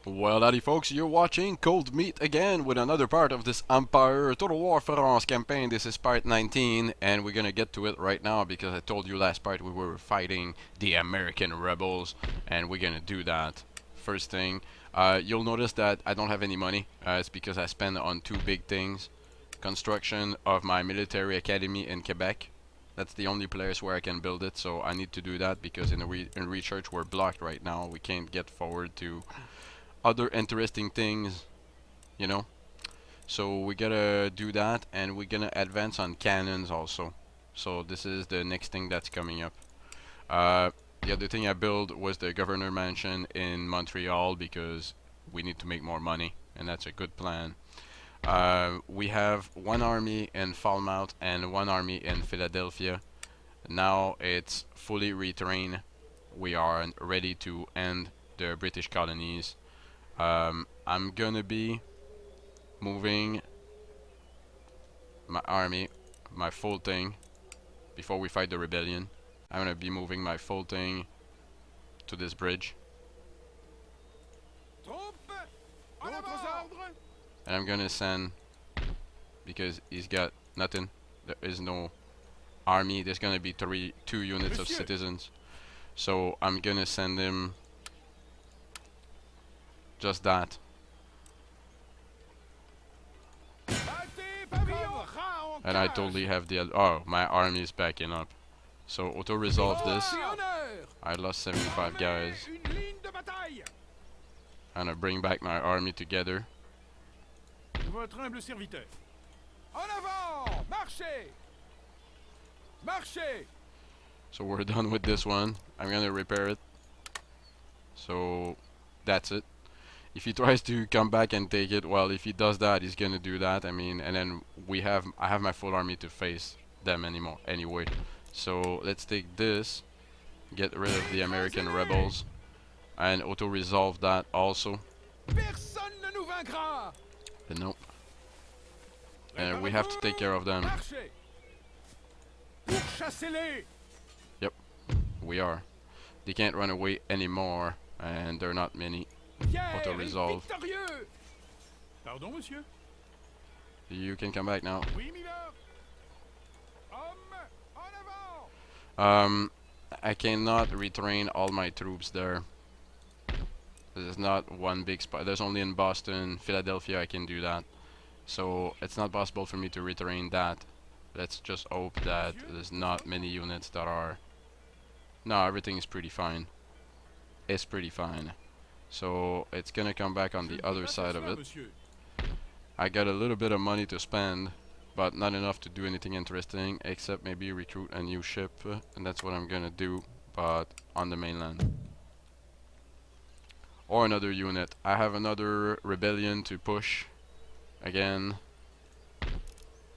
Well, howdy folks, you're watching ColdMeat again with another part of this Empire Total War France campaign. This is part 19, and we're gonna get to it right now because I told you last part we were fighting the American rebels, and we're gonna do that. First thing, you'll notice that I don't have any money. It's because I spent on two big things. Construction of my military academy in Quebec. That's the only place where I can build it, so I need to do that because in research we're blocked right now. We can't get forward to other interesting things, you know. So we gotta do that, and we're gonna advance on cannons also. So this is the next thing that's coming up. The other thing I built was the governor mansion in Montreal because we need to make more money, and that's a good plan. We have one army in Falmouth and one army in Philadelphia. Now it's fully retrained. We are ready to end the British colonies. I'm gonna be moving my army, my full thing, before we fight the rebellion. I'm gonna be moving my full thing to this bridge. And I'm gonna send, because he's got nothing, there is no army, there's gonna be two units of citizens. So I'm gonna send him just that. And I totally have the oh, my army is backing up. So auto resolve this. I lost 75 guys. I'm gonna bring back my army together. Votre humble serviteur. En avant! Marchez! Marchez! So we're done with this one. I'm gonna repair it. So that's it. If he tries to come back and take it, well, if he does that, he's gonna do that. I mean, and then I have my full army to face them anyway. So let's take this, get rid of the American rebels, and auto resolve that also. Personne ne nous vaincra! But nope. And we have to take care of them. Yep, we are. They can't run away anymore, and there are not many. Auto resolve. Pardon, monsieur? You can come back now. Oui, milord. En avant! I cannot retrain all my troops there. There's not one big spot. There's only in Boston, Philadelphia I can do that. So it's not possible for me to retrain that. Let's just hope that there's not many units that are... No, everything is pretty fine. It's pretty fine. So it's gonna come back on the other side of it. I got a little bit of money to spend, but not enough to do anything interesting, except maybe recruit a new ship, and that's what I'm gonna do, but on the mainland. Or another unit. I have another rebellion to push again.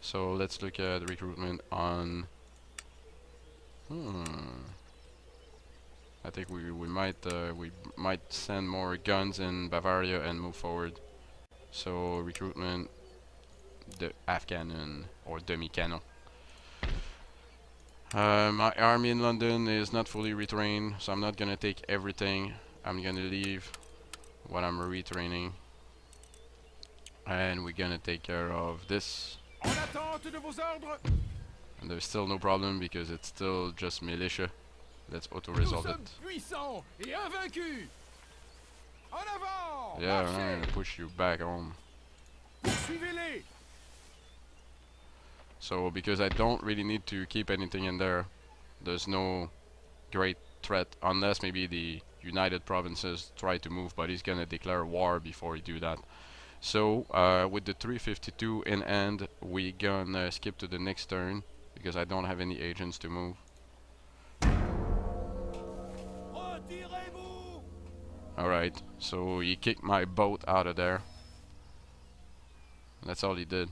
So let's look at recruitment on... I think we might send more guns in Bavaria and move forward. So recruitment, the half-cannon or demi-cannon. My army in London is not fully retrained, so I'm not gonna take everything. I'm gonna leave what I'm retraining, and we're gonna take care of this. And there's still no problem because it's still just militia. Let's auto-resolve it. Yeah, I'm gonna push you back home. So, because I don't really need to keep anything in there, there's no great threat, unless maybe the United Provinces try to move, but he's gonna declare war before he do that. So, with the 352 in hand, we gonna skip to the next turn, because I don't have any agents to move. Alright, so he kicked my boat out of there. That's all he did.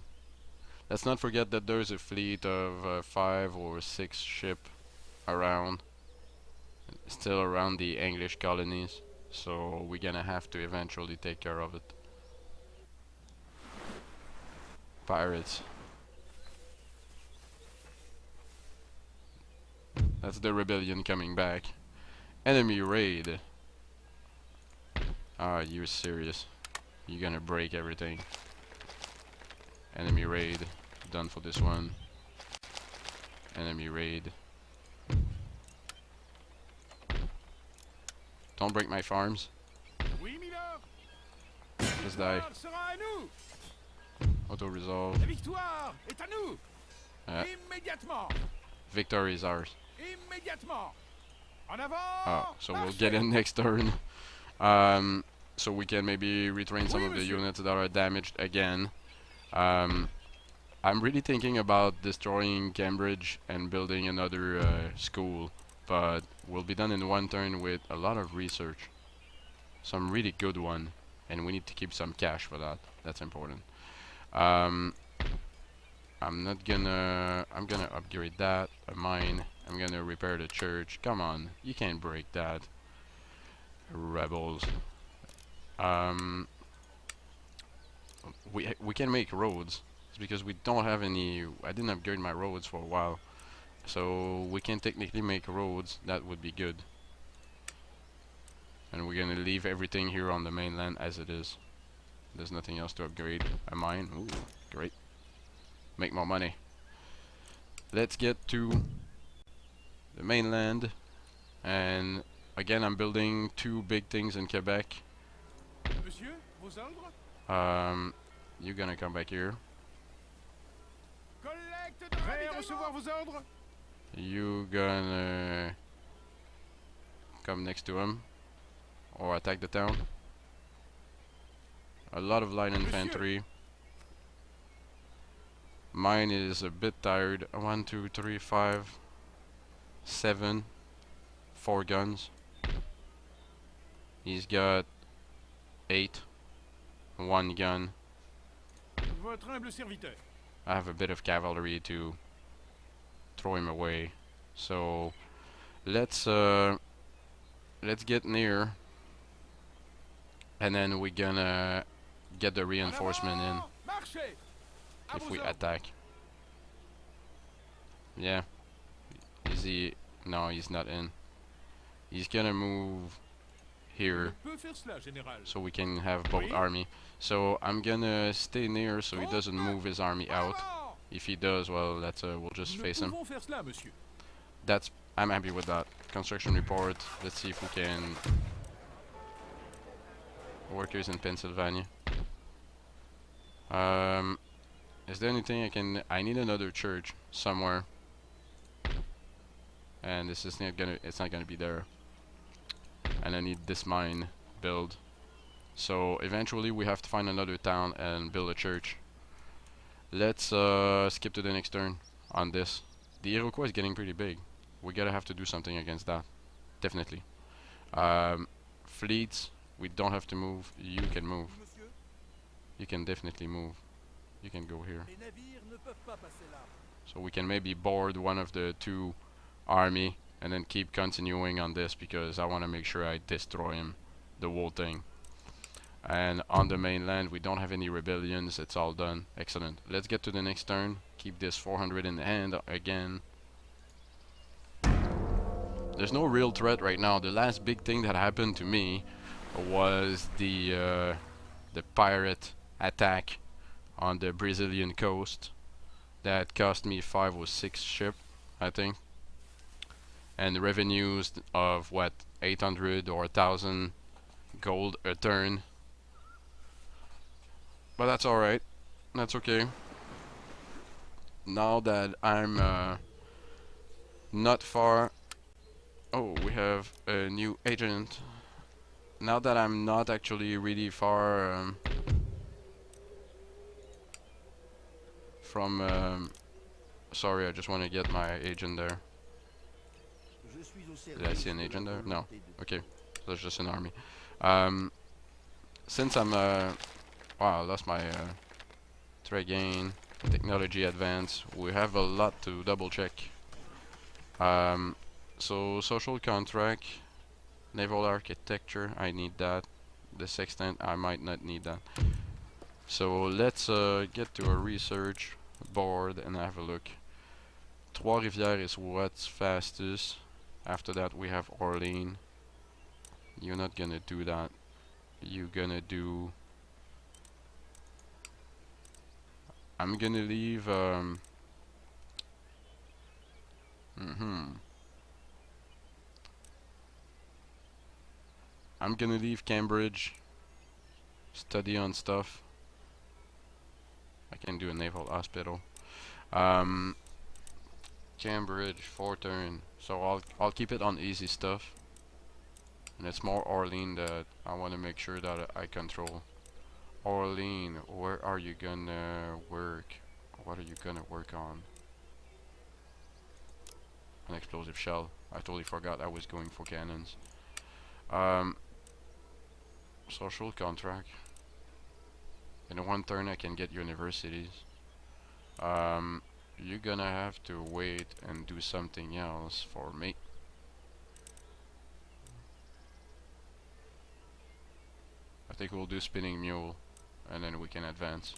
Let's not forget that there's a fleet of 5 or 6 ships around, still around the English colonies, so we're gonna have to eventually take care of it. Pirates. That's the rebellion coming back. Enemy raid. Ah, you're serious. You're gonna break everything. Enemy raid. Done for this one. Enemy raid. Don't break my farms. Oui, milord. Just die. La victoire sera à nous. Auto-resolve. La victoire est à nous. Immédiatement. Victory is ours. Immédiatement. En avant. Oh, so we'll Marchez. get in next turn. So we can maybe retrain some Oui, of the monsieur. units that are damaged again. I'm really thinking about destroying Cambridge and building another school, but we'll be done in one turn with a lot of research. Some really good one, and we need to keep some cash for that. That's important. I'm gonna upgrade that, a mine. I'm gonna repair the church. Come on, you can't break that. Rebels. Um, we can make roads. It's because we don't have any. I didn't upgrade my roads for a while, so we can technically make roads. That would be good. And we're gonna leave everything here on the mainland as it is. There's nothing else to upgrade. A mine. Ooh, great. Make more money. Let's get to the mainland, and again I'm building two big things in Quebec. Monsieur, vos ordres. You're gonna come back here. Collecte de ravitaillement. Prêt à recevoir vos ordres. You gonna come next to him or attack the town. A lot of light infantry. Mine is a bit tired. 1, 2, 3, 5, 7, 4 guns. He's got 8, 1 gun. Votre humble serviteur. I have a bit of cavalry to throw him away. So let's get near, and then we're gonna get the reinforcement in Marchez. if we attack. Yeah. Is he? No, he's not in. He's gonna move here so we can have both army. So I'm gonna stay near so he doesn't move his army out. If he does, well, that's we'll just face him. That's I'm happy with that. Construction report. Let's see if we can. Workers in Pennsylvania. Is there anything I can? I need another church somewhere, and this is not gonna. It's not gonna be there. And I need this mine build. So eventually we have to find another town and build a church. Let's skip to the next turn on this. The Iroquois is getting pretty big. We gotta have to do something against that. Definitely. Fleets, we don't have to move. You can move. You can definitely move. You can go here. So we can maybe board one of the two army and then keep continuing on this because I want to make sure I destroy him, the whole thing. And on the mainland we don't have any rebellions. It's all done. Excellent. Let's get to the next turn. Keep this 400 in the hand again. There's no real threat right now. The last big thing that happened to me was the pirate attack on the Brazilian coast that cost me 5 or 6 ship, I think, and revenues of what, 800 or 1,000 gold a turn. But that's alright. That's okay. Now that I'm not far. Oh, we have a new agent. Now that I'm not actually really far from sorry, I just want to get my agent there. Did I see an agent there? No. Okay, so it's just an army. Since I'm wow, I lost my trade gain, technology advance. We have a lot to double check. So social contract, naval architecture, I need that. The sextant, I might not need that. So let's get to a research board and have a look. Trois-Rivières is what's fastest. After that we have Orléans. You're not gonna do that. You gonna do... I'm gonna leave, I'm gonna leave Cambridge, study on stuff. I can do a naval hospital. Um, Cambridge, 4 turn. So I'll keep it on easy stuff. And it's more Orlean that I want to make sure that I control. Orlean, where are you gonna work? What are you gonna work on? An explosive shell. I totally forgot I was going for cannons. Social contract. In 1 turn I can get universities. You're gonna have to wait and do something else for me. I think we'll do spinning mule and then we can advance.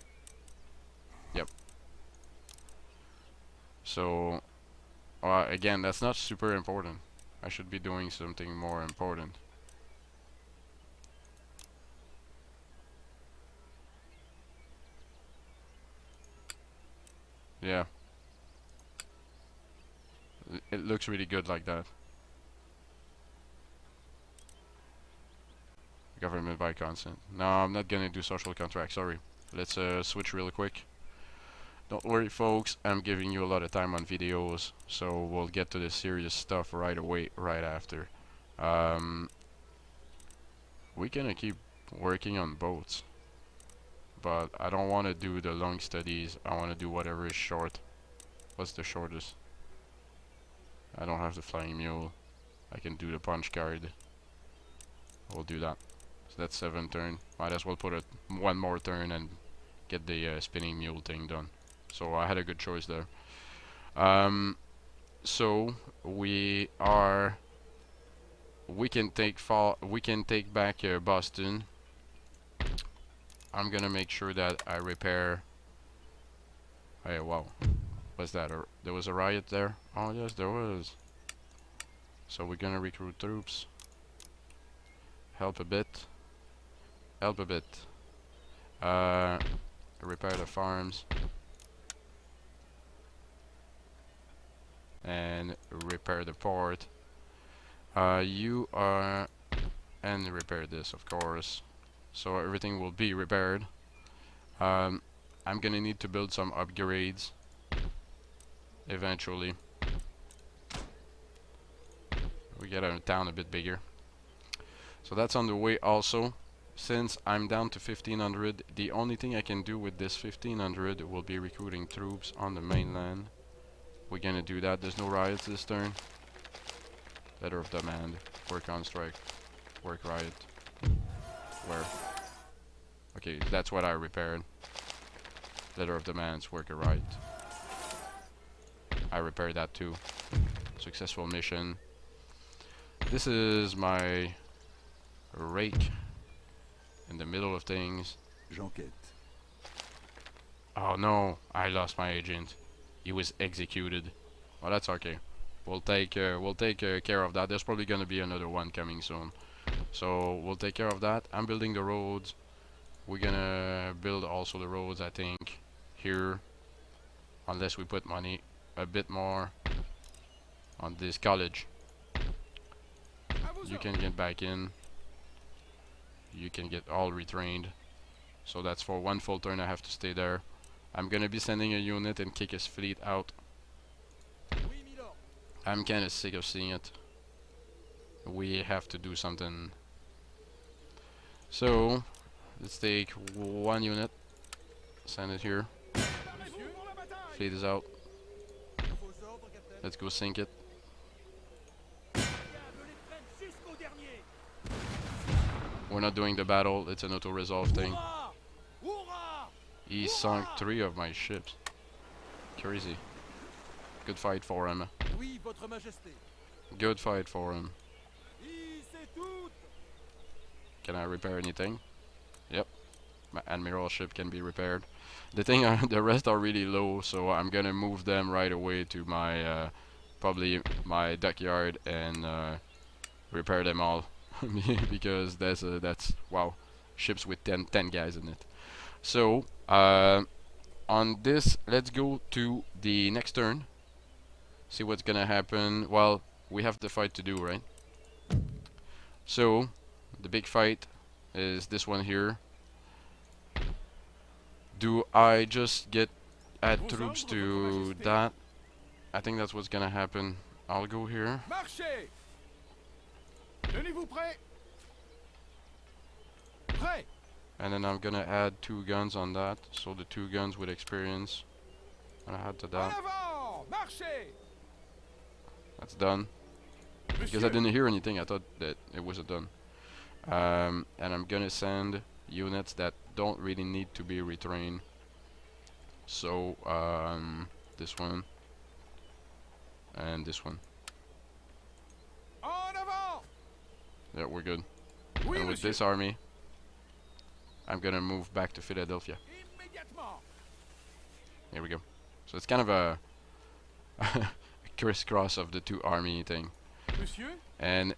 Yep. So again, that's not super important. I should be doing something more important. Yeah. It looks really good like that. Government by consent. No, I'm not gonna do social contract, sorry. Let's switch real quick. Don't worry folks, I'm giving you a lot of time on videos, so we'll get to the serious stuff right away, right after. We're gonna keep working on boats, but I don't want to do the long studies. I want to do whatever is short. What's the shortest? I don't have the flying mule. I can do the punch card. We'll do that. So that's 7 turn. Might as well put it 1 more turn and get the spinning mule thing done. So I had a good choice there. So we can take back Boston. I'm gonna make sure that I repair. Hey, wow, what's that? There was a riot there? Oh yes, there was. So we're gonna recruit troops. Help a bit. Help a bit. Repair the farms. And repair the port. You are... And repair this, of course. So everything will be repaired. I'm gonna need to build some upgrades. Eventually. We get our town a bit bigger. So that's on the way also. Since I'm down to 1500, the only thing I can do with this 1500 will be recruiting troops on the mainland. We're gonna do that. There's no riots this turn. Letter of demand. Work on strike. Work riot. Where? Okay, that's what I repaired. Letter of demands. Work a riot. I repaired that too. Successful mission. This is my rake in the middle of things. J'enquête. Oh no, I lost my agent. He was executed. Well, that's okay. We'll take care of that. There's probably gonna be another one coming soon. So we'll take care of that. I'm building the roads. We're gonna build also the roads, I think, here. Unless we put money a bit more on this college. You can get back in. You can get all retrained. So that's for 1 full turn I have to stay there. I'm gonna be sending a unit and kick his fleet out. I'm kinda sick of seeing it. We have to do something. So let's take 1 unit. Send it here. Fleet is out. Let's go sink it. We're not doing the battle, it's an auto-resolve thing. He sunk 3 of my ships. Crazy. Good fight for him. Good fight for him. Can I repair anything? Yep. My admiral ship can be repaired. The thing, the rest are really low, so I'm gonna move them right away to my, probably my dockyard and repair them all. Because that's wow. ships with 10 guys in it. So on this, let's go to the next turn. See what's gonna happen. Well, we have the fight to do, right? So the big fight is this one here. Do I just add troops to that? I think that's what's gonna happen. I'll go here. Marchez! Tenez-vous prêts? Prêt! And then I'm gonna add 2 guns on that. So the 2 guns with experience. I'm gonna add to En that. avant! Marchez! That's done. Because I Monsieur, didn't hear anything, I thought that it was done. And I'm gonna send units that don't really need to be retrained. So this one and this one. en avant! Yeah, we're good. Oui, And with monsieur. this army, I'm gonna move back to Philadelphia. Immédiatement. Here we go. So it's kind of a crisscross of the 2 army thing. Monsieur, And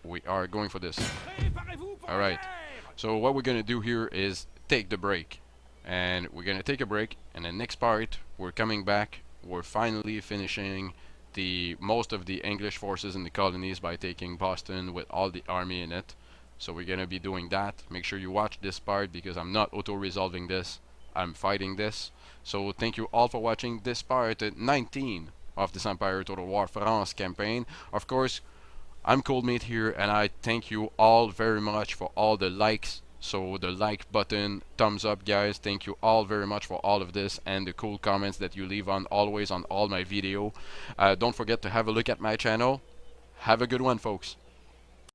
we are going for this. préparez-vous pour la Alright. guerre! So what we're gonna do here is take the break. And we're gonna take a break, and the next part we're coming back. We're finally finishing the most of the English forces in the colonies by taking Boston with all the army in it. So we're gonna be doing that. Make sure you watch this part because I'm not auto-resolving this. I'm fighting this. So thank you all for watching this part 19 of this Empire Total War France campaign. Of course, I'm ColdMeat here, and I thank you all very much for all the likes. So the like button, thumbs up guys, thank you all very much for all of this, and the cool comments that you leave on always on all my video. Don't forget to have a look at my channel. Have a good one, folks.